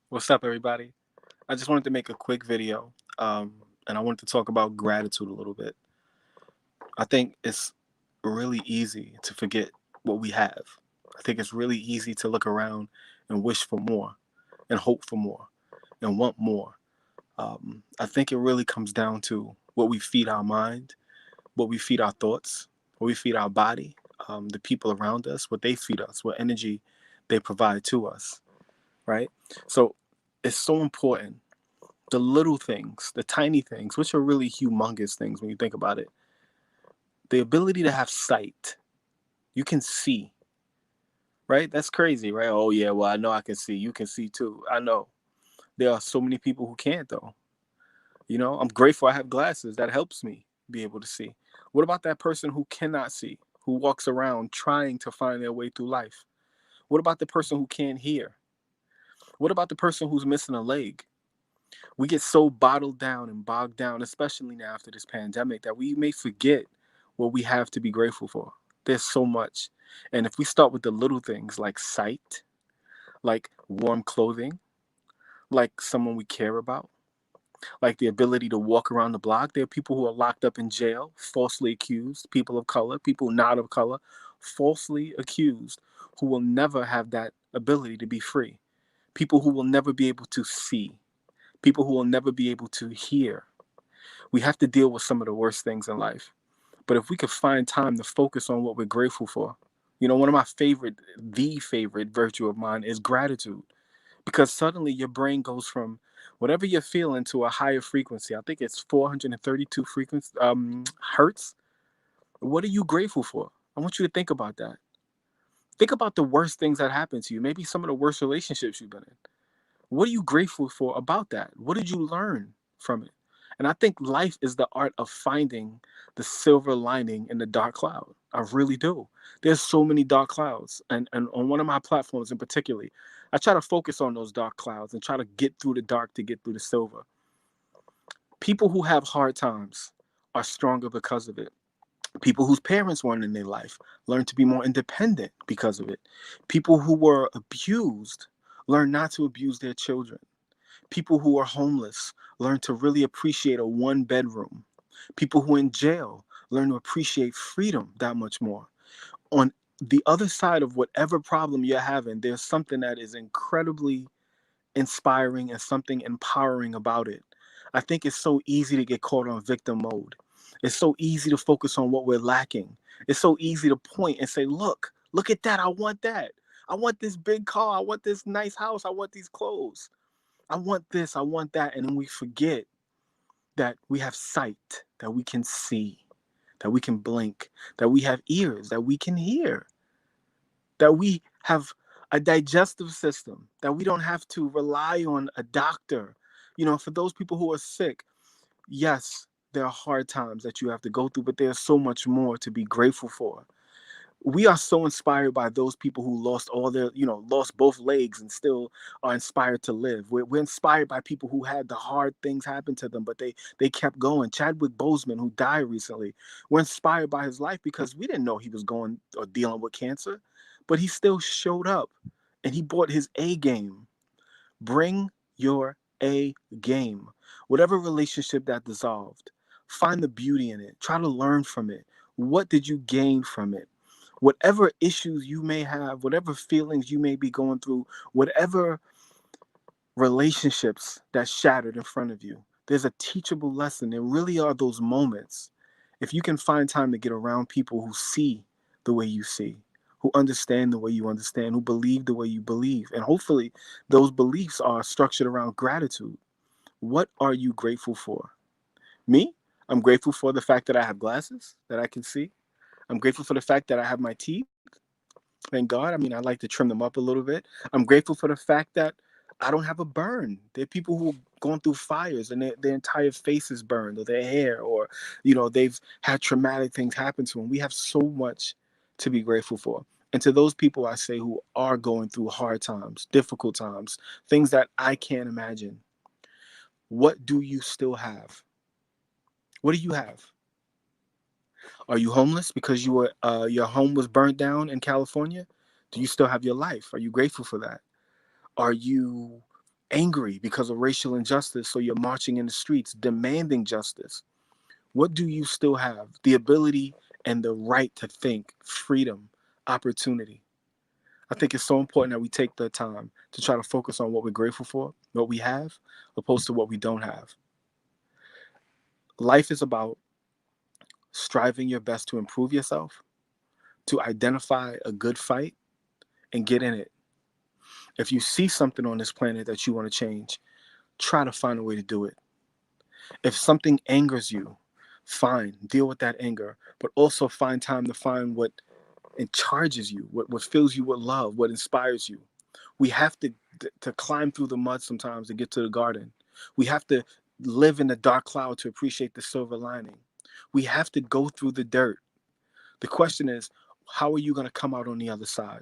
What's up, everybody? I just wanted to make a quick video, and I wanted to talk about gratitude a little bit. I think it's really easy to forget what we have. I think it's really easy to look around and wish for more, and hope for more, and want more. I think it really comes down to what we feed our mind, what we feed our thoughts, what we feed our body, the people around us, what they feed us, what energy they provide to us, right? So it's so important, the little things, the tiny things, which are really humongous things when you think about it. The ability to have sight, you can see, right? That's crazy, right? Oh, yeah, well, I know I can see. You can see too. I know. There are so many people who can't, though. I'm grateful I have glasses. That helps me be able to see. What about that person who cannot see, who walks around trying to find their way through life? What about the person who can't hear? What about the person who's missing a leg? We get so bottled down and bogged down, especially now after this pandemic, that we may forget what we have to be grateful for. There's so much. And if we start with the little things like sight, like warm clothing, like someone we care about, like the ability to walk around the block, there are people who are locked up in jail, falsely accused, people of color, people not of color, falsely accused, who will never have that ability to be free. People who will never be able to see, people who will never be able to hear. We have to deal with some of the worst things in life. But if we could find time to focus on what we're grateful for, one of my the favorite virtue of mine is gratitude. Because suddenly your brain goes from whatever you're feeling to a higher frequency. I think it's 432 frequency hertz. What are you grateful for? I want you to think about that. Think about the worst things that happened to you. Maybe some of the worst relationships you've been in. What are you grateful for about that? What did you learn from it? And I think life is the art of finding the silver lining in the dark cloud. I really do. There's so many dark clouds. And on one of my platforms in particular, I try to focus on those dark clouds and try to get through the dark to get through the silver. People who have hard times are stronger because of it. People whose parents weren't in their life learn to be more independent because of it. People who were abused learn not to abuse their children. People who are homeless learn to really appreciate a one bedroom. People who are in jail learn to appreciate freedom that much more. On the other side of whatever problem you're having, there's something that is incredibly inspiring and something empowering about it. I think it's so easy to get caught on victim mode. It's so easy to focus on what we're lacking. It's so easy to point and say, look at that. I want that. I want this big car. I want this nice house. I want these clothes. I want this, I want that. And then we forget that we have sight, that we can see, that we can blink, that we have ears, that we can hear, that we have a digestive system, that we don't have to rely on a doctor. For those people who are sick, yes, there are hard times that you have to go through, but there's so much more to be grateful for. We are so inspired by those people who lost lost both legs and still are inspired to live. We're inspired by people who had the hard things happen to them, but they kept going. Chadwick Boseman, who died recently, we're inspired by his life because we didn't know he was going or dealing with cancer, but he still showed up and he brought his A game. Bring your A game. Whatever relationship that dissolved, find the beauty in it. Try to learn from it. What did you gain from it? Whatever issues you may have, whatever feelings you may be going through, whatever relationships that shattered in front of you, there's a teachable lesson. There really are those moments. If you can find time to get around people who see the way you see, who understand the way you understand, who believe the way you believe, and hopefully those beliefs are structured around gratitude. What are you grateful for? Me? I'm grateful for the fact that I have glasses that I can see. I'm grateful for the fact that I have my teeth. Thank God. I mean, I like to trim them up a little bit. I'm grateful for the fact that I don't have a burn. There are people who are going through fires and their entire face is burned or their hair or, they've had traumatic things happen to them. We have so much to be grateful for. And to those people I say who are going through hard times, difficult times, things that I can't imagine, what do you still have? What do you have? Are you homeless because your home was burnt down in California? Do you still have your life? Are you grateful for that? Are you angry because of racial injustice, so you're marching in the streets demanding justice. What do you still have? The ability and the right to think, freedom, opportunity. I think it's so important that we take the time to try to focus on what we're grateful for, what we have, opposed to what we don't have. Life is about striving your best to improve yourself, to identify a good fight and get in it. If you see something on this planet that you want to change, try to find a way to do it. If something angers you, fine, deal with that anger, but also find time to find what it charges you, what fills you with love, what inspires you. We have to climb through the mud sometimes to get to the garden. We have to live in the dark cloud to appreciate the silver lining. We have to go through the dirt. The question is, how are you going to come out on the other side?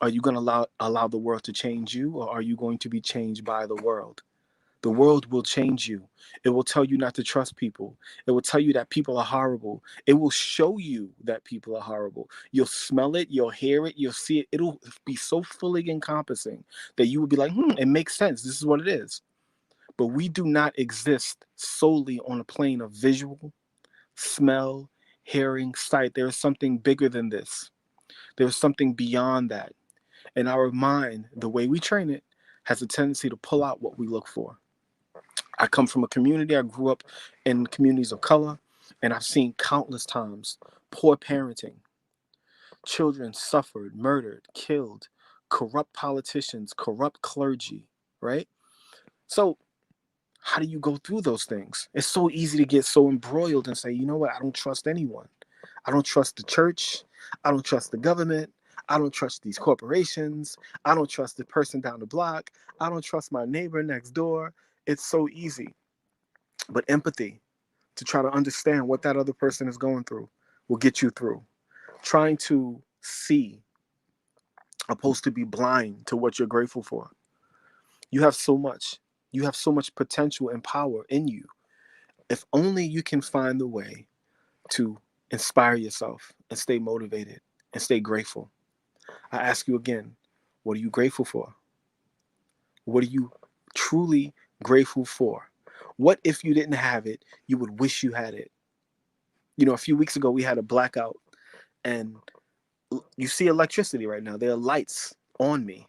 Are you going to allow the world to change you, or are you going to be changed by the world? The world will change you. It will tell you not to trust people. It will tell you that people are horrible. It will show you that people are horrible. You'll smell it, you'll hear it, you'll see it. It'll be so fully encompassing that you will be like, it makes sense. This is what it is. But we do not exist solely on a plane of visual, smell, hearing, sight. There is something bigger than this. There is something beyond that. And our mind, the way we train it, has a tendency to pull out what we look for. I come from a community, I grew up in communities of color, and I've seen countless times poor parenting, children suffered, murdered, killed, corrupt politicians, corrupt clergy, right? So, how do you go through those things? It's so easy to get so embroiled and say, you know what, I don't trust anyone. I don't trust the church. I don't trust the government. I don't trust these corporations. I don't trust the person down the block. I don't trust my neighbor next door. It's so easy. But empathy, to try to understand what that other person is going through, will get you through. Trying to see, opposed to be blind to what you're grateful for. You have so much. You have so much potential and power in you. If only you can find the way to inspire yourself and stay motivated and stay grateful. I ask you again, what are you grateful for? What are you truly grateful for? What if you didn't have it, you would wish you had it? You know, a few weeks ago we had a blackout, and you see electricity right now. There are lights on me.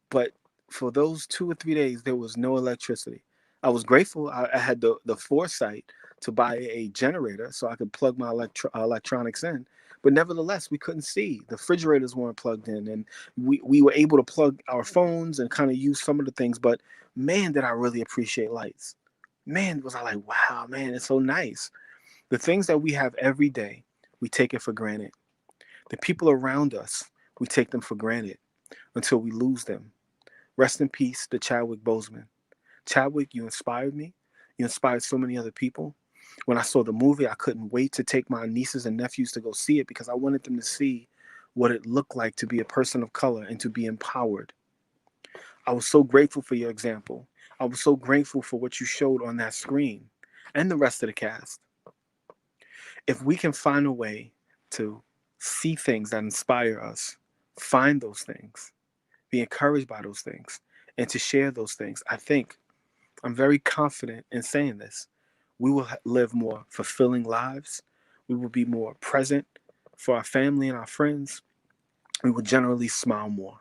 But for those 2 or 3 days, there was no electricity. I was grateful. I had the foresight to buy a generator so I could plug my electronics in. But nevertheless, we couldn't see. The refrigerators weren't plugged in, and we were able to plug our phones and kind of use some of the things. But man, did I really appreciate lights. Man, was I like, wow, man, it's so nice. The things that we have every day, we take it for granted. The people around us, we take them for granted until we lose them. Rest in peace to Chadwick Boseman. Chadwick, you inspired me. You inspired so many other people. When I saw the movie, I couldn't wait to take my nieces and nephews to go see it because I wanted them to see what it looked like to be a person of color and to be empowered. I was so grateful for your example. I was so grateful for what you showed on that screen and the rest of the cast. If we can find a way to see things that inspire us, find those things, be encouraged by those things, and to share those things, I think I'm very confident in saying this. We will live more fulfilling lives. We will be more present for our family and our friends. We will generally smile more.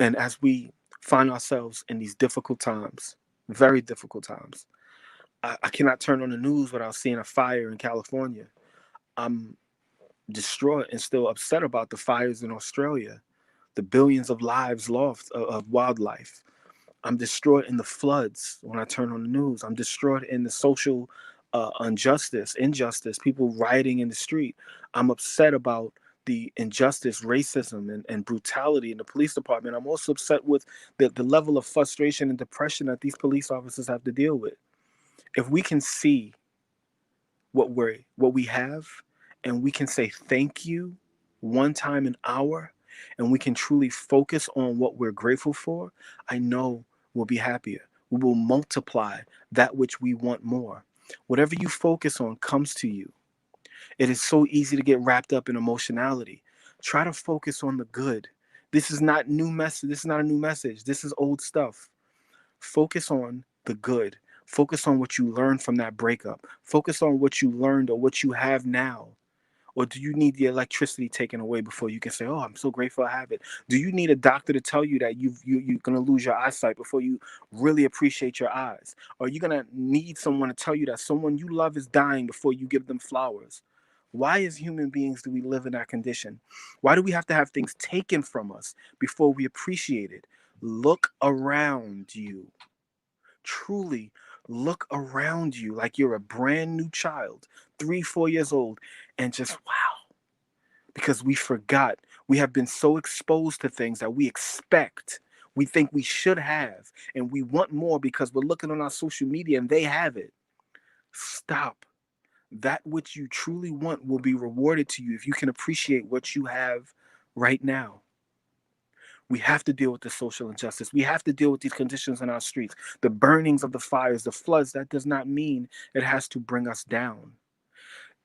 And as we find ourselves in these difficult times, very difficult times, I cannot turn on the news without seeing a fire in California. I'm distraught and still upset about the fires in Australia, the billions of lives lost of wildlife. I'm distraught in the floods when I turn on the news. I'm distraught in the social injustice, people rioting in the street. I'm upset about the injustice, racism, and brutality in the police department. I'm also upset with the level of frustration and depression that these police officers have to deal with. If we can see what we have, and we can say thank you one time an hour, and we can truly focus on what we're grateful for, I know we'll be happier. We will multiply that which we want more. Whatever you focus on comes to you. It is so easy to get wrapped up in emotionality. Try to focus on the good. This is not new message. This is not a new message. This is old stuff. Focus on the good. Focus on what you learned from that breakup. Focus on what you learned or what you have now. Or do you need the electricity taken away before you can say, "Oh, I'm so grateful I have it"? Do you need a doctor to tell you that you're gonna lose your eyesight before you really appreciate your eyes? Or are you gonna need someone to tell you that someone you love is dying before you give them flowers? Why, as human beings, do we live in that condition? Why do we have to have things taken from us before we appreciate it? Look around you. Truly look around you like you're a brand new child, 3, 4 years old, and just wow, because we forgot. We have been so exposed to things that we expect, we think we should have, and we want more because we're looking on our social media and they have it. Stop. That which you truly want will be rewarded to you if you can appreciate what you have right now. We have to deal with the social injustice. We have to deal with these conditions in our streets, the burnings of the fires, the floods. That does not mean it has to bring us down.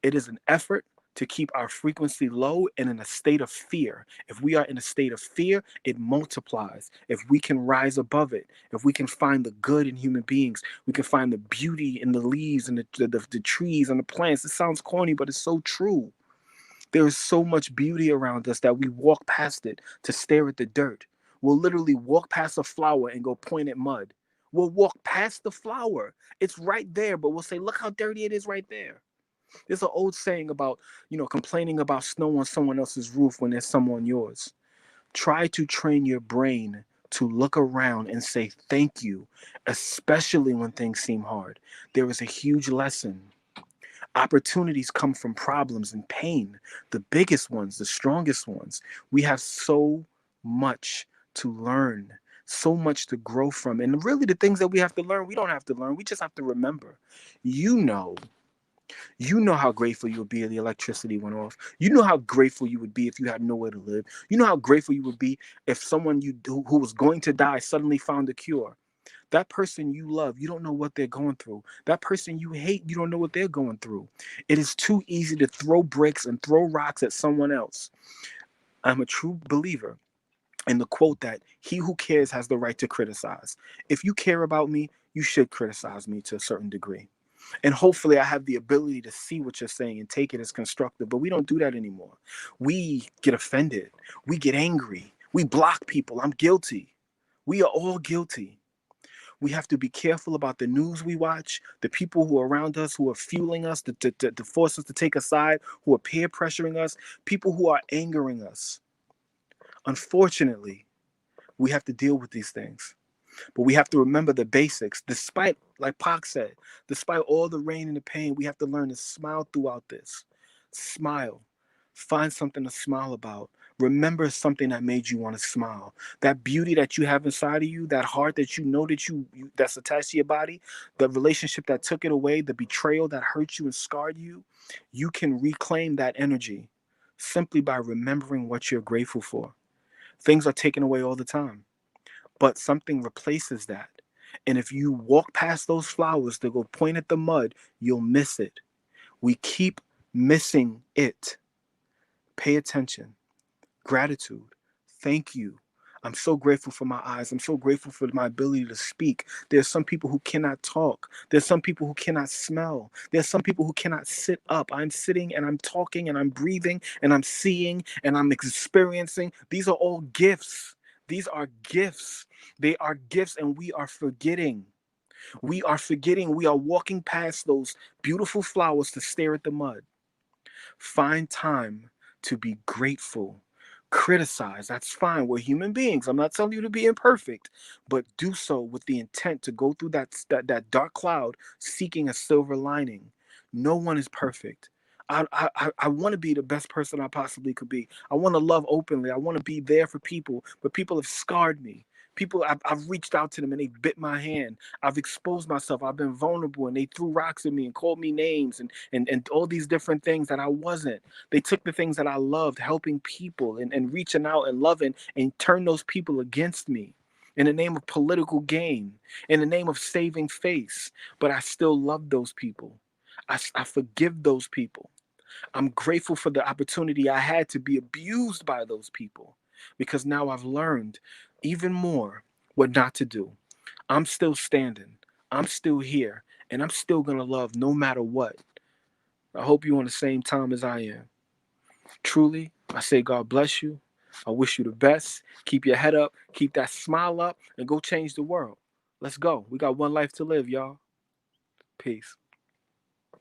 It is an effort to keep our frequency low and in a state of fear. If we are in a state of fear, it multiplies. If we can rise above it, if we can find the good in human beings, we can find the beauty in the leaves and the trees and the plants. It sounds corny, but it's so true. There is so much beauty around us that we walk past it to stare at the dirt. We'll literally walk past a flower and go point at mud. We'll walk past the flower. It's right there, but we'll say, look how dirty it is right there. There's an old saying about, complaining about snow on someone else's roof when there's some on yours. Try to train your brain to look around and say thank you, especially when things seem hard. There is a huge lesson. Opportunities come from problems and pain, the biggest ones, the strongest ones. We have so much to learn, so much to grow from. And really, the things that we have to learn, we don't have to learn. We just have to remember. You know, you know how grateful you would be if the electricity went off. You know how grateful you would be if you had nowhere to live. You know how grateful you would be if someone who was going to die suddenly found a cure. That person you love, you don't know what they're going through. That person you hate, you don't know what they're going through. It is too easy to throw bricks and throw rocks at someone else. I'm a true believer in the quote that he who cares has the right to criticize. If you care about me, you should criticize me to a certain degree. And hopefully I have the ability to see what you're saying and take it as constructive, but we don't do that anymore. We get offended. We get angry. We block people. I'm guilty. We are all guilty. We have to be careful about the news we watch, the people who are around us who are fueling us to force us to take a side, who are peer pressuring us, people who are angering us. Unfortunately, we have to deal with these things. But we have to remember the basics. Despite, like Pac said, despite all the rain and the pain, we have to learn to smile throughout this. Smile. Find something to smile about. Remember something that made you want to smile. That beauty that you have inside of you, that heart that you know that that's attached to your body, the relationship that took it away, the betrayal that hurt you and scarred you, you can reclaim that energy simply by remembering what you're grateful for. Things are taken away all the time, but something replaces that. And if you walk past those flowers to go point at the mud, you'll miss it. We keep missing it. Pay attention. Gratitude. Thank you. I'm so grateful for my eyes. I'm so grateful for my ability to speak. There's some people who cannot talk. There's some people who cannot smell. There's some people who cannot sit up. I'm sitting and I'm talking and I'm breathing and I'm seeing and I'm experiencing. These are all gifts. These are gifts. They are gifts, and we are forgetting. We are forgetting. We are walking past those beautiful flowers to stare at the mud. Find time to be grateful. Criticize, that's fine. We're human beings. I'm not telling you to be imperfect, but do so with the intent to go through that dark cloud seeking a silver lining. No one is perfect. I want to be the best person I possibly could be. I want to love openly. I want to be there for people, but people have scarred me. People, I've reached out to them and they bit my hand. I've exposed myself. I've been vulnerable and they threw rocks at me and called me names and all these different things that I wasn't. They took the things that I loved, helping people and reaching out and loving, and turned those people against me in the name of political gain, in the name of saving face. But I still love those people. I forgive those people. I'm grateful for the opportunity I had to be abused by those people. because now I've learned even more what not to do. I'm still standing. I'm still here. And I'm still going to love no matter what. I hope you're on the same time as I am. Truly, I say God bless you. I wish you the best. Keep your head up, keep that smile up, and go change the world. Let's go. We got one life to live, y'all. Peace.